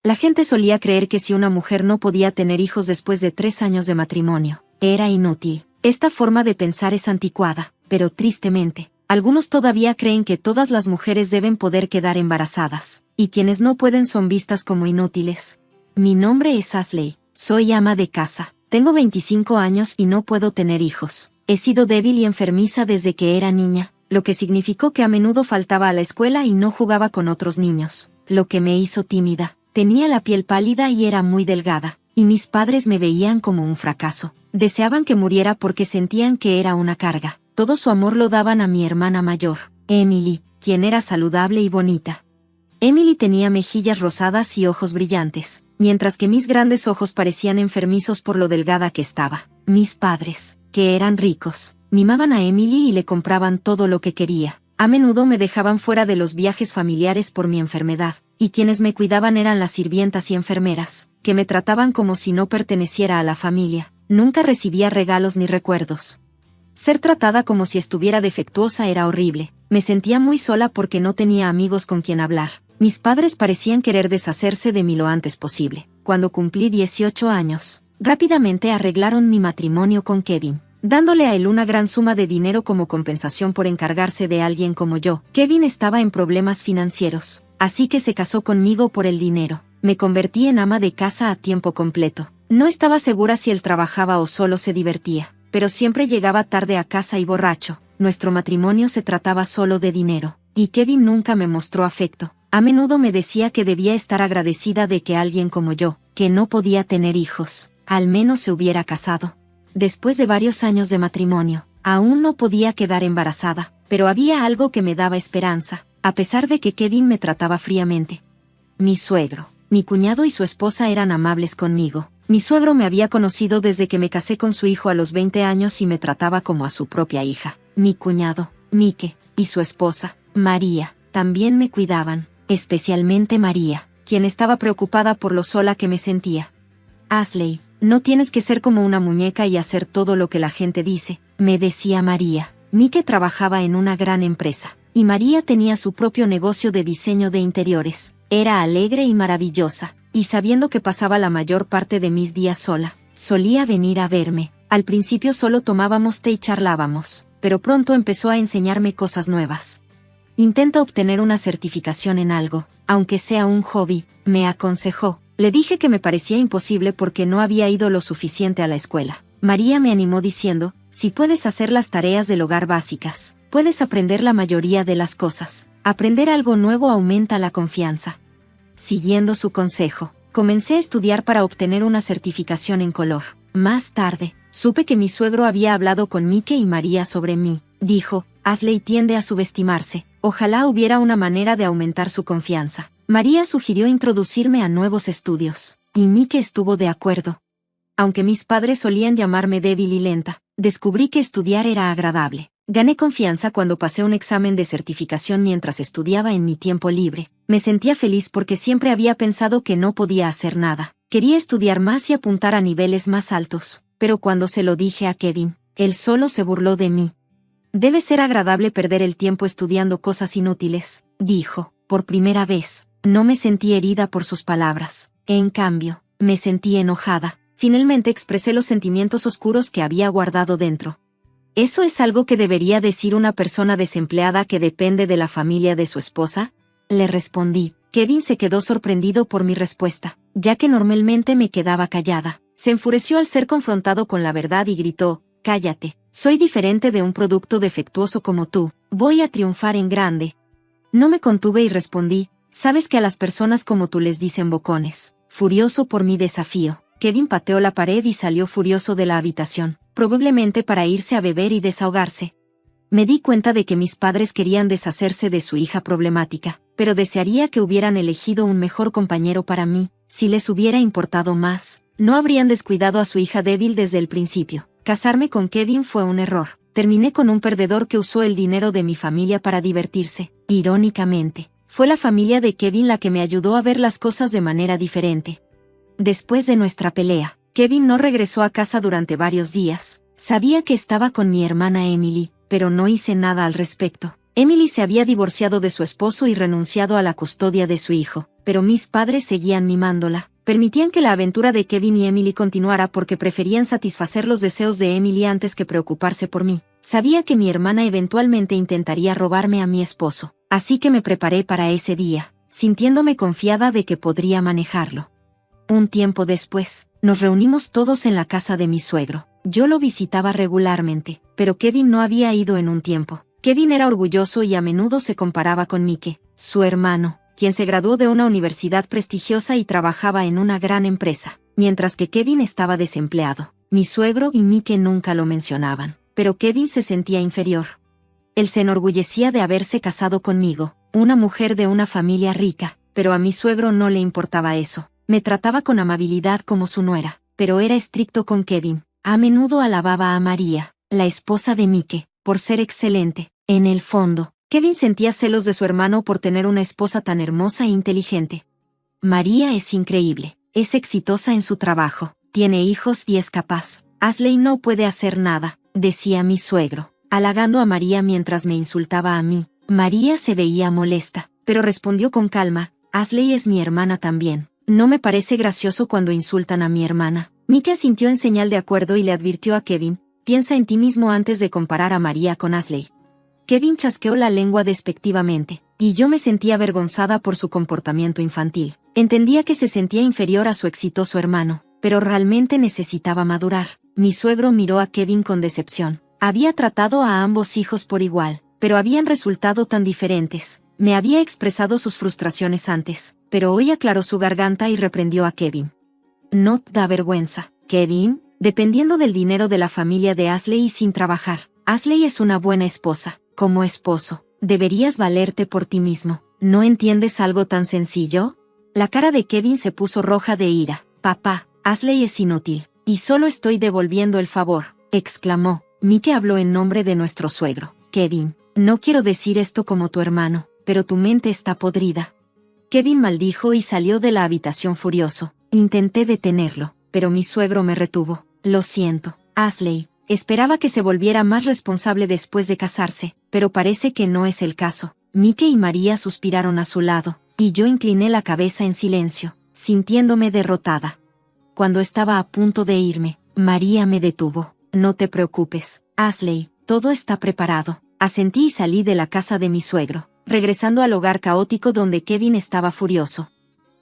La gente solía creer que si una mujer no podía tener hijos después de 3 años de matrimonio, era inútil. Esta forma de pensar es anticuada, pero tristemente, algunos todavía creen que todas las mujeres deben poder quedar embarazadas, y quienes no pueden son vistas como inútiles. Mi nombre es Ashley, soy ama de casa, tengo 25 años y no puedo tener hijos. He sido débil y enfermiza desde que era niña, lo que significó que a menudo faltaba a la escuela y no jugaba con otros niños, lo que me hizo tímida. Tenía la piel pálida y era muy delgada, y mis padres me veían como un fracaso. Deseaban que muriera porque sentían que era una carga. Todo su amor lo daban a mi hermana mayor, Emily, quien era saludable y bonita. Emily tenía mejillas rosadas y ojos brillantes, mientras que mis grandes ojos parecían enfermizos por lo delgada que estaba. Mis padres, que eran ricos, mimaban a Emily y le compraban todo lo que quería. A menudo me dejaban fuera de los viajes familiares por mi enfermedad, y quienes me cuidaban eran las sirvientas y enfermeras, que me trataban como si no perteneciera a la familia. Nunca recibía regalos ni recuerdos. Ser tratada como si estuviera defectuosa era horrible. Me sentía muy sola porque no tenía amigos con quien hablar. Mis padres parecían querer deshacerse de mí lo antes posible. Cuando cumplí 18 años, rápidamente arreglaron mi matrimonio con Kevin, dándole a él una gran suma de dinero como compensación por encargarse de alguien como yo. Kevin estaba en problemas financieros, así que se casó conmigo por el dinero. Me convertí en ama de casa a tiempo completo. No estaba segura si él trabajaba o solo se divertía, pero siempre llegaba tarde a casa y borracho. Nuestro matrimonio se trataba solo de dinero, y Kevin nunca me mostró afecto. A menudo me decía que debía estar agradecida de que alguien como yo, que no podía tener hijos, al menos se hubiera casado. Después de varios años de matrimonio, aún no podía quedar embarazada, pero había algo que me daba esperanza, a pesar de que Kevin me trataba fríamente. Mi suegro, mi cuñado y su esposa eran amables conmigo. Mi suegro me había conocido desde que me casé con su hijo a los 20 años y me trataba como a su propia hija. Mi cuñado, Mike, y su esposa, María, también me cuidaban, especialmente María, quien estaba preocupada por lo sola que me sentía. Ashley, no tienes que ser como una muñeca y hacer todo lo que la gente dice, me decía María. Mike trabajaba en una gran empresa, y María tenía su propio negocio de diseño de interiores. Era alegre y maravillosa, y sabiendo que pasaba la mayor parte de mis días sola, solía venir a verme. Al principio solo tomábamos té y charlábamos, pero pronto empezó a enseñarme cosas nuevas. Intenta obtener una certificación en algo, aunque sea un hobby, me aconsejó. Le dije que me parecía imposible porque no había ido lo suficiente a la escuela. María me animó diciendo, si puedes hacer las tareas del hogar básicas, puedes aprender la mayoría de las cosas. Aprender algo nuevo aumenta la confianza. Siguiendo su consejo, comencé a estudiar para obtener una certificación en color. Más tarde, supe que mi suegro había hablado con Mike y María sobre mí. Dijo, Ashley tiende a subestimarse, ojalá hubiera una manera de aumentar su confianza. María sugirió introducirme a nuevos estudios, y Mike estuvo de acuerdo. Aunque mis padres solían llamarme débil y lenta, descubrí que estudiar era agradable. Gané confianza cuando pasé un examen de certificación mientras estudiaba en mi tiempo libre. Me sentía feliz porque siempre había pensado que no podía hacer nada. Quería estudiar más y apuntar a niveles más altos, pero cuando se lo dije a Kevin, él solo se burló de mí. Debe ser agradable perder el tiempo estudiando cosas inútiles, dijo. Por primera vez, no me sentí herida por sus palabras. En cambio, me sentí enojada. Finalmente expresé los sentimientos oscuros que había guardado dentro. ¿Eso es algo que debería decir una persona desempleada que depende de la familia de su esposa? Le respondí. Kevin se quedó sorprendido por mi respuesta, ya que normalmente me quedaba callada. Se enfureció al ser confrontado con la verdad y gritó, cállate, soy diferente de un producto defectuoso como tú, voy a triunfar en grande. No me contuve y respondí, sabes que a las personas como tú les dicen bocones. Furioso por mi desafío, Kevin pateó la pared y salió furioso de la habitación, probablemente para irse a beber y desahogarse. Me di cuenta de que mis padres querían deshacerse de su hija problemática, pero desearía que hubieran elegido un mejor compañero para mí. Si les hubiera importado más, no habrían descuidado a su hija débil desde el principio. Casarme con Kevin fue un error. Terminé con un perdedor que usó el dinero de mi familia para divertirse. Irónicamente, fue la familia de Kevin la que me ayudó a ver las cosas de manera diferente. Después de nuestra pelea, Kevin no regresó a casa durante varios días. Sabía que estaba con mi hermana Emily, pero no hice nada al respecto. Emily se había divorciado de su esposo y renunciado a la custodia de su hijo, pero mis padres seguían mimándola. Permitían que la aventura de Kevin y Emily continuara porque preferían satisfacer los deseos de Emily antes que preocuparse por mí. Sabía que mi hermana eventualmente intentaría robarme a mi esposo, así que me preparé para ese día, sintiéndome confiada de que podría manejarlo. Un tiempo después, nos reunimos todos en la casa de mi suegro. Yo lo visitaba regularmente, pero Kevin no había ido en un tiempo. Kevin era orgulloso y a menudo se comparaba con Mike, su hermano, quien se graduó de una universidad prestigiosa y trabajaba en una gran empresa, mientras que Kevin estaba desempleado. Mi suegro y Mike nunca lo mencionaban, pero Kevin se sentía inferior. Él se enorgullecía de haberse casado conmigo, una mujer de una familia rica, pero a mi suegro no le importaba eso. Me trataba con amabilidad como su nuera, pero era estricto con Kevin. A menudo alababa a María, la esposa de Mike, por ser excelente. En el fondo, Kevin sentía celos de su hermano por tener una esposa tan hermosa e inteligente. María es increíble, es exitosa en su trabajo, tiene hijos y es capaz. Ashley no puede hacer nada, decía mi suegro, halagando a María mientras me insultaba a mí. María se veía molesta, pero respondió con calma, Ashley es mi hermana también. No me parece gracioso cuando insultan a mi hermana. Mike asintió en señal de acuerdo y le advirtió a Kevin, piensa en ti mismo antes de comparar a María con Ashley. Kevin chasqueó la lengua despectivamente, y yo me sentía avergonzada por su comportamiento infantil. Entendía que se sentía inferior a su exitoso hermano, pero realmente necesitaba madurar. Mi suegro miró a Kevin con decepción. Había tratado a ambos hijos por igual, pero habían resultado tan diferentes. Me había expresado sus frustraciones antes, pero hoy aclaró su garganta y reprendió a Kevin. ¿No te da vergüenza, Kevin? Dependiendo del dinero de la familia de Ashley y sin trabajar. Ashley es una buena esposa. Como esposo, deberías valerte por ti mismo. ¿No entiendes algo tan sencillo? La cara de Kevin se puso roja de ira. Papá, Ashley es inútil, y solo estoy devolviendo el favor, exclamó. Mike habló en nombre de nuestro suegro. Kevin, no quiero decir esto como tu hermano, pero tu mente está podrida. Kevin maldijo y salió de la habitación furioso. Intenté detenerlo, pero mi suegro me retuvo. Lo siento, Ashley. Esperaba que se volviera más responsable después de casarse, pero parece que no es el caso. Mike y María suspiraron a su lado, y yo incliné la cabeza en silencio, sintiéndome derrotada. Cuando estaba a punto de irme, María me detuvo. No te preocupes, Ashley, todo está preparado. Asentí y salí de la casa de mi suegro, regresando al hogar caótico donde Kevin estaba furioso.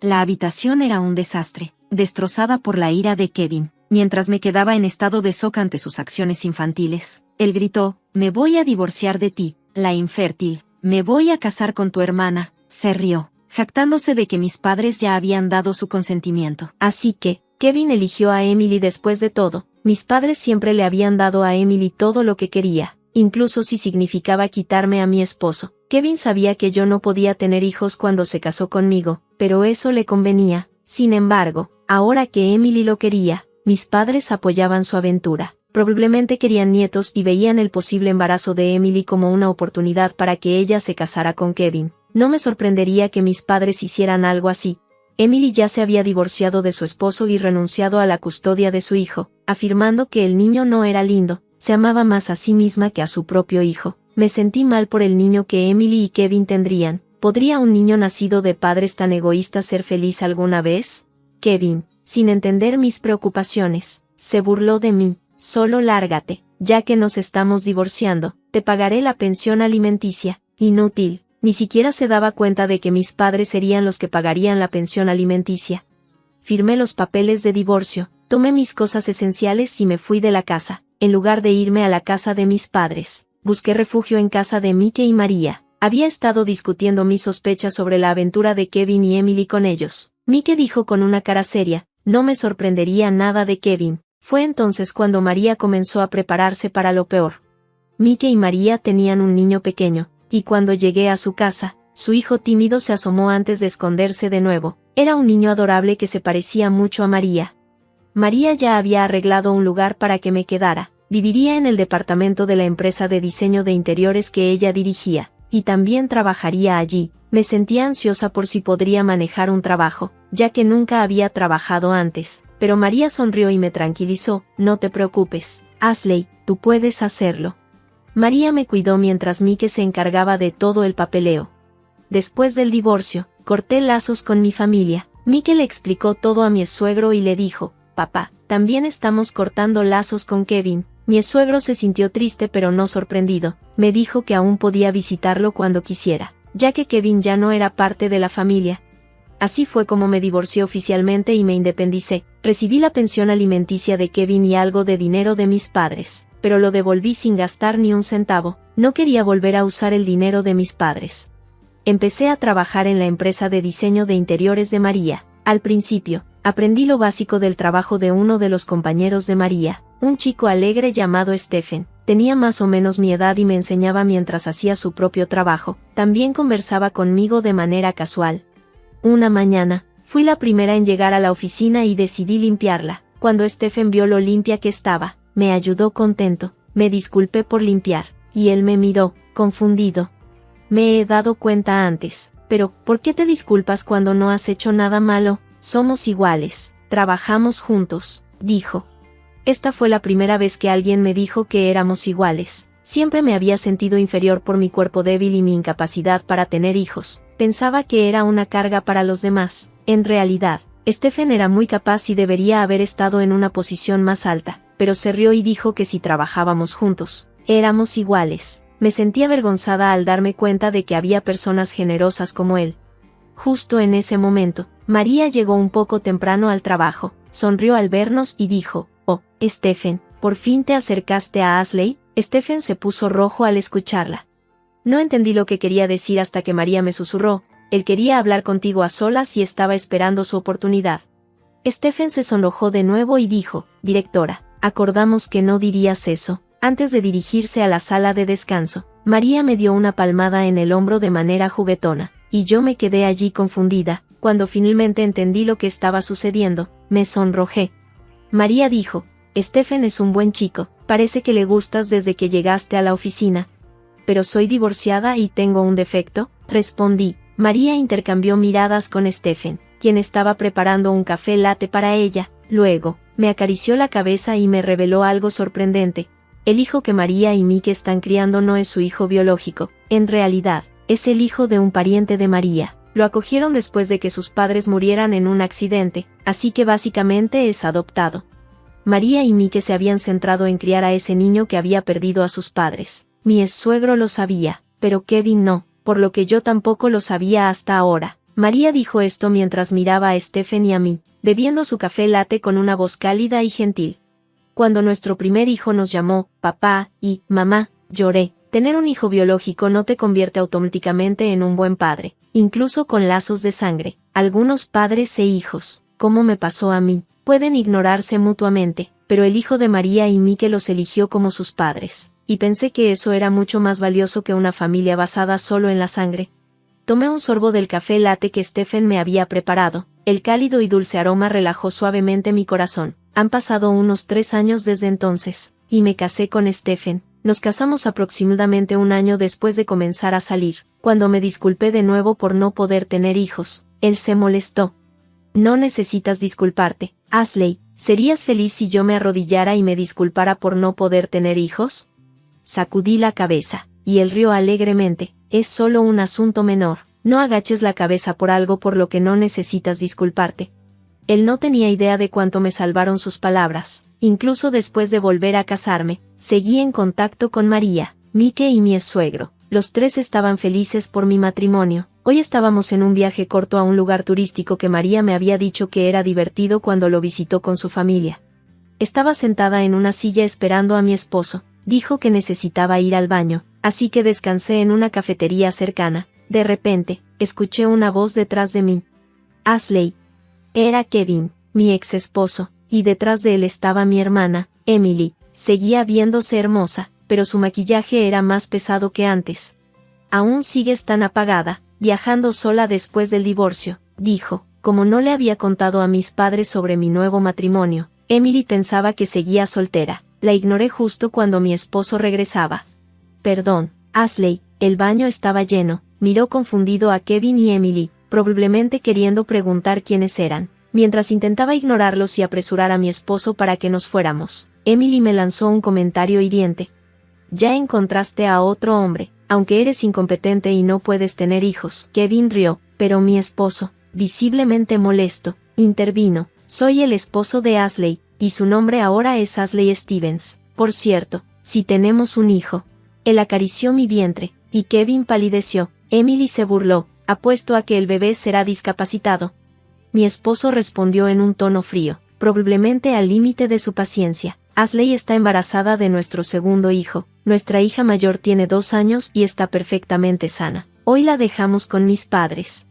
La habitación era un desastre, destrozada por la ira de Kevin. Mientras me quedaba en estado de shock ante sus acciones infantiles, él gritó, me voy a divorciar de ti, la infértil, me voy a casar con tu hermana. Se rió, jactándose de que mis padres ya habían dado su consentimiento. Así que, Kevin eligió a Emily después de todo. Mis padres siempre le habían dado a Emily todo lo que quería, incluso si significaba quitarme a mi esposo. Kevin sabía que yo no podía tener hijos cuando se casó conmigo, pero eso le convenía. Sin embargo, ahora que Emily lo quería, mis padres apoyaban su aventura. Probablemente querían nietos y veían el posible embarazo de Emily como una oportunidad para que ella se casara con Kevin. No me sorprendería que mis padres hicieran algo así. Emily ya se había divorciado de su esposo y renunciado a la custodia de su hijo, afirmando que el niño no era lindo, se amaba más a sí misma que a su propio hijo. Me sentí mal por el niño que Emily y Kevin tendrían. ¿Podría un niño nacido de padres tan egoístas ser feliz alguna vez? Kevin, sin entender mis preocupaciones, se burló de mí. Solo lárgate, ya que nos estamos divorciando, te pagaré la pensión alimenticia. Inútil, ni siquiera se daba cuenta de que mis padres serían los que pagarían la pensión alimenticia. Firmé los papeles de divorcio, tomé mis cosas esenciales y me fui de la casa. En lugar de irme a la casa de mis padres, busqué refugio en casa de Mike y María. Había estado discutiendo mis sospechas sobre la aventura de Kevin y Emily con ellos. Mike dijo con una cara seria, no me sorprendería nada de Kevin. Fue entonces cuando María comenzó a prepararse para lo peor. Mike y María tenían un niño pequeño, y cuando llegué a su casa, su hijo tímido se asomó antes de esconderse de nuevo. Era un niño adorable que se parecía mucho a María. María ya había arreglado un lugar para que me quedara. Viviría en el departamento de la empresa de diseño de interiores que ella dirigía, y también trabajaría allí. Me sentía ansiosa por si podría manejar un trabajo, ya que nunca había trabajado antes, pero María sonrió y me tranquilizó, no te preocupes, Ashley, tú puedes hacerlo. María me cuidó mientras Mike se encargaba de todo el papeleo. Después del divorcio, corté lazos con mi familia. Mike le explicó todo a mi suegro y le dijo: papá, también estamos cortando lazos con Kevin. Mi suegro se sintió triste pero no sorprendido. Me dijo que aún podía visitarlo cuando quisiera, ya que Kevin ya no era parte de la familia. Así fue como me divorcié oficialmente y me independicé. Recibí la pensión alimenticia de Kevin y algo de dinero de mis padres, pero lo devolví sin gastar ni un centavo. No quería volver a usar el dinero de mis padres. Empecé a trabajar en la empresa de diseño de interiores de María. Al principio, aprendí lo básico del trabajo de uno de los compañeros de María, un chico alegre llamado Stephen. Tenía más o menos mi edad y me enseñaba mientras hacía su propio trabajo. También conversaba conmigo de manera casual. Una mañana, fui la primera en llegar a la oficina y decidí limpiarla. Cuando Stephen vio lo limpia que estaba, me ayudó contento. Me disculpé por limpiar, y él me miró, confundido. Me he dado cuenta antes, pero ¿por qué te disculpas cuando no has hecho nada malo? Somos iguales, trabajamos juntos, dijo. Esta fue la primera vez que alguien me dijo que éramos iguales. Siempre me había sentido inferior por mi cuerpo débil y mi incapacidad para tener hijos. Pensaba que era una carga para los demás. En realidad, Stephen era muy capaz y debería haber estado en una posición más alta, pero se rió y dijo que si trabajábamos juntos, éramos iguales. Me sentí avergonzada al darme cuenta de que había personas generosas como él. Justo en ese momento, María llegó un poco temprano al trabajo, sonrió al vernos y dijo: «Oh, Stephen, ¿por fin te acercaste a Ashley?» Stephen se puso rojo al escucharla. No entendí lo que quería decir hasta que María me susurró: «Él quería hablar contigo a solas y estaba esperando su oportunidad». Stephen se sonrojó de nuevo y dijo: «Directora, acordamos que no dirías eso». Antes de dirigirse a la sala de descanso, María me dio una palmada en el hombro de manera juguetona, y yo me quedé allí confundida. Cuando finalmente entendí lo que estaba sucediendo, me sonrojé. María dijo: «Stephen es un buen chico, parece que le gustas desde que llegaste a la oficina». «Pero soy divorciada y tengo un defecto», respondí. María intercambió miradas con Stephen, quien estaba preparando un café latte para ella. Luego, me acarició la cabeza y me reveló algo sorprendente. El hijo que María y Mike están criando no es su hijo biológico, en realidad, es el hijo de un pariente de María. Lo acogieron después de que sus padres murieran en un accidente, así que básicamente es adoptado. María y Mike se habían centrado en criar a ese niño que había perdido a sus padres. Mi suegro lo sabía, pero Kevin no, por lo que yo tampoco lo sabía hasta ahora. María dijo esto mientras miraba a Stephen y a mí, bebiendo su café latte con una voz cálida y gentil. Cuando nuestro primer hijo nos llamó papá y mamá, lloré. Tener un hijo biológico no te convierte automáticamente en un buen padre, incluso con lazos de sangre. Algunos padres e hijos, como me pasó a mí, pueden ignorarse mutuamente, pero el hijo de María y Mike los eligió como sus padres, y pensé que eso era mucho más valioso que una familia basada solo en la sangre. Tomé un sorbo del café latte que Stephen me había preparado. El cálido y dulce aroma relajó suavemente mi corazón. Han pasado unos 3 años desde entonces, y me casé con Stephen. Nos casamos aproximadamente un año después de comenzar a salir. Cuando me disculpé de nuevo por no poder tener hijos, él se molestó. «No necesitas disculparte, Ashley. ¿Serías feliz si yo me arrodillara y me disculpara por no poder tener hijos?» Sacudí la cabeza, y él rió alegremente. «Es solo un asunto menor. No agaches la cabeza por algo por lo que no necesitas disculparte». Él no tenía idea de cuánto me salvaron sus palabras. Incluso después de volver a casarme, seguí en contacto con María, Mike y mi suegro. Los tres estaban felices por mi matrimonio. Hoy estábamos en un viaje corto a un lugar turístico que María me había dicho que era divertido cuando lo visitó con su familia. Estaba sentada en una silla esperando a mi esposo. Dijo que necesitaba ir al baño, así que descansé en una cafetería cercana. De repente, escuché una voz detrás de mí. «Ashley». Era Kevin, mi ex esposo, y detrás de él estaba mi hermana, Emily. Seguía viéndose hermosa, pero su maquillaje era más pesado que antes. «Aún sigues tan apagada, viajando sola después del divorcio», dijo. Como no le había contado a mis padres sobre mi nuevo matrimonio, Emily pensaba que seguía soltera. La ignoré justo cuando mi esposo regresaba. «Perdón, Ashley». El baño estaba lleno. Miró confundido a Kevin y Emily, probablemente queriendo preguntar quiénes eran. Mientras intentaba ignorarlos y apresurar a mi esposo para que nos fuéramos, Emily me lanzó un comentario hiriente. Ya encontraste a otro hombre, aunque eres incompetente y no puedes tener hijos. Kevin rió, pero mi esposo, visiblemente molesto, intervino. Soy el esposo de Ashley, y su nombre ahora es Ashley Stevens. Por cierto, si tenemos un hijo. Él acarició mi vientre, y Kevin palideció. Emily se burló. Apuesto a que el bebé será discapacitado. Mi esposo respondió en un tono frío, probablemente al límite de su paciencia. Ashley está embarazada de nuestro segundo hijo. Nuestra hija mayor tiene 2 años y está perfectamente sana. Hoy la dejamos con mis padres.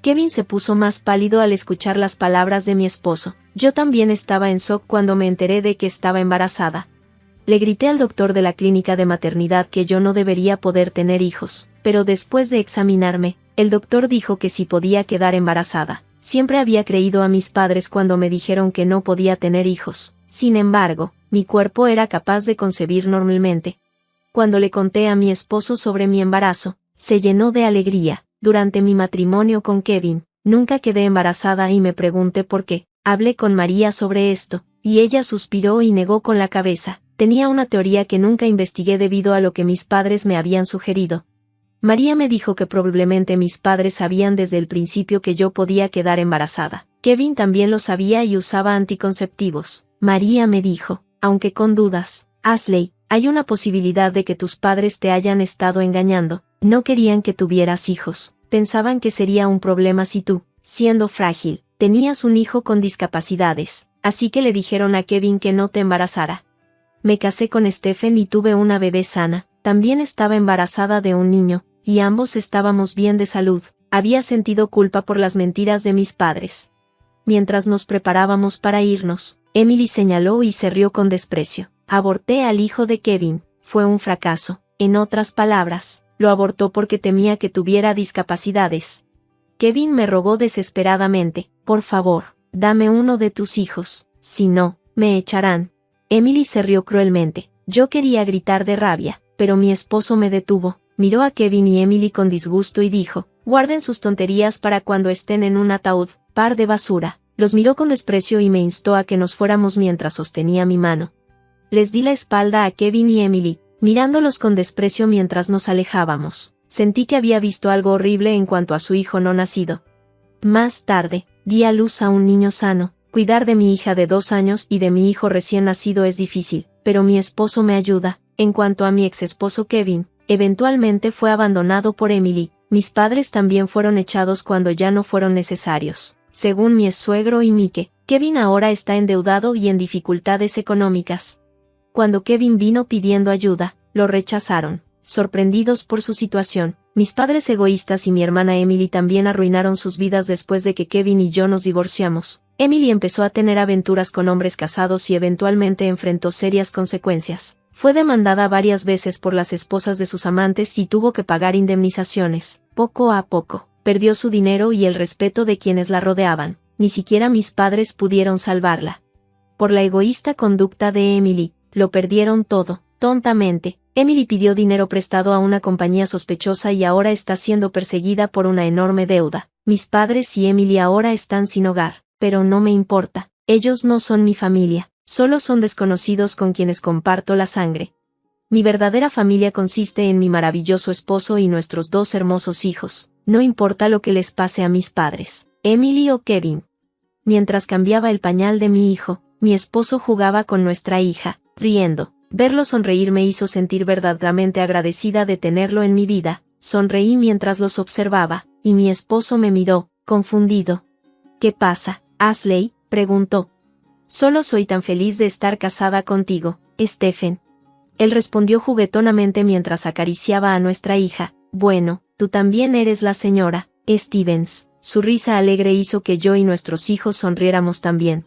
Kevin se puso más pálido al escuchar las palabras de mi esposo. Yo también estaba en shock cuando me enteré de que estaba embarazada. Le grité al doctor de la clínica de maternidad que yo no debería poder tener hijos, pero después de examinarme, el doctor dijo que sí podía quedar embarazada. Siempre había creído a mis padres cuando me dijeron que no podía tener hijos. Sin embargo, mi cuerpo era capaz de concebir normalmente. Cuando le conté a mi esposo sobre mi embarazo, se llenó de alegría. Durante mi matrimonio con Kevin, nunca quedé embarazada y me pregunté por qué. Hablé con María sobre esto, y ella suspiró y negó con la cabeza. Tenía una teoría que nunca investigué debido a lo que mis padres me habían sugerido. María me dijo que probablemente mis padres sabían desde el principio que yo podía quedar embarazada. Kevin también lo sabía y usaba anticonceptivos. María me dijo, aunque con dudas, Ashley, hay una posibilidad de que tus padres te hayan estado engañando. No querían que tuvieras hijos. Pensaban que sería un problema si tú, siendo frágil, tenías un hijo con discapacidades. Así que le dijeron a Kevin que no te embarazara. Me casé con Stephen y tuve una bebé sana. También estaba embarazada de un niño, y ambos estábamos bien de salud. Había sentido culpa por las mentiras de mis padres. Mientras nos preparábamos para irnos, Emily señaló y se rió con desprecio. Aborté al hijo de Kevin. Fue un fracaso. En otras palabras, lo abortó porque temía que tuviera discapacidades. Kevin me rogó desesperadamente, por favor, dame uno de tus hijos, si no, me echarán. Emily se rió cruelmente. Yo quería gritar de rabia, pero mi esposo me detuvo. Miró a Kevin y Emily con disgusto y dijo, guarden sus tonterías para cuando estén en un ataúd, par de basura. Los miró con desprecio y me instó a que nos fuéramos mientras sostenía mi mano. Les di la espalda a Kevin y Emily, mirándolos con desprecio mientras nos alejábamos. Sentí que había visto algo horrible en cuanto a su hijo no nacido. Más tarde, di a luz a un niño sano. Cuidar de mi hija de 2 años y de mi hijo recién nacido es difícil, pero mi esposo me ayuda. En cuanto a mi ex esposo Kevin, eventualmente fue abandonado por Emily. Mis padres también fueron echados cuando ya no fueron necesarios. Según mi suegro y Mike, Kevin ahora está endeudado y en dificultades económicas. Cuando Kevin vino pidiendo ayuda, lo rechazaron, sorprendidos por su situación. Mis padres egoístas y mi hermana Emily también arruinaron sus vidas después de que Kevin y yo nos divorciamos. Emily empezó a tener aventuras con hombres casados y eventualmente enfrentó serias consecuencias. Fue demandada varias veces por las esposas de sus amantes y tuvo que pagar indemnizaciones. Poco a poco, perdió su dinero y el respeto de quienes la rodeaban. Ni siquiera mis padres pudieron salvarla. Por la egoísta conducta de Emily, lo perdieron todo, tontamente. Emily pidió dinero prestado a una compañía sospechosa y ahora está siendo perseguida por una enorme deuda. Mis padres y Emily ahora están sin hogar, pero no me importa. Ellos no son mi familia, solo son desconocidos con quienes comparto la sangre. Mi verdadera familia consiste en mi maravilloso esposo y nuestros 2 hermosos hijos. No importa lo que les pase a mis padres, Emily o Kevin. Mientras cambiaba el pañal de mi hijo, mi esposo jugaba con nuestra hija, riendo. Verlo sonreír me hizo sentir verdaderamente agradecida de tenerlo en mi vida. Sonreí mientras los observaba, y mi esposo me miró, confundido. ¿Qué pasa, Ashley?, preguntó. Solo soy tan feliz de estar casada contigo, Stephen. Él respondió juguetonamente mientras acariciaba a nuestra hija. Bueno, tú también eres la señora Stevens. Su risa alegre hizo que yo y nuestros hijos sonriéramos también.